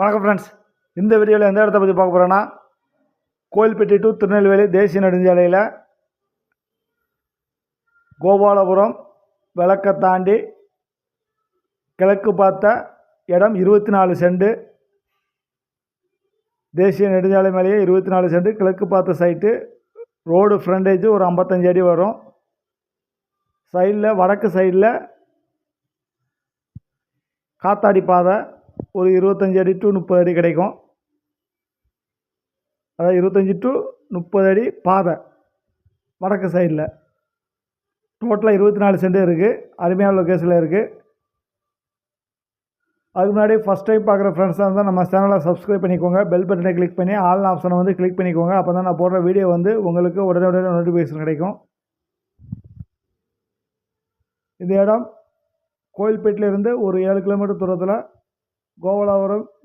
வணக்கம் ஃப்ரெண்ட்ஸ். இந்த வீடியோவில் எந்த இடத்த பற்றி பார்க்க போகிறோன்னா, கோயில்பட்டி டு திருநெல்வேலி தேசிய நெடுஞ்சாலையில் கோபாலபுரம் விளக்க தாண்டி கிழக்கு பார்த்த இடம் 24 சென்ட். தேசிய நெடுஞ்சாலை மேலேயே 24 சென்ட் கிழக்கு பார்த்த சைட்டு. ரோடு ஃப்ரண்டேஜ் ஒரு 55 அடி வரும். சைடில் வடக்கு சைடில் காத்தாடி பாதை ஒரு 25 அடி டு 30 அடி கிடைக்கும். அதாவது 25 டு 30 அடி பாதை வடக்கு சைடில். டோட்டலாக 24 சென்ட் இருக்குது. அருமையான லொக்கேஷனில் இருக்குது. அதுக்கு முன்னாடி ஃபஸ்ட் டைம் பார்க்குற ஃப்ரெண்ட்ஸாக இருந்தால் நம்ம சேனலை சப்ஸ்கிரைப் பண்ணிக்கோங்க. பெல் பட்டனை கிளிக் பண்ணி ஆல் ஆப்ஷனை வந்து கிளிக் பண்ணிக்கோங்க. அப்போ தான் நான் போடுற வீடியோ வந்து உங்களுக்கு உடனே நோட்டிஃபிகேஷன் கிடைக்கும். இந்த இடம் கோயில்பேட்டிலேருந்து ஒரு 7 கிலோமீட்டர் தூரத்தில் கோபாலபுரம்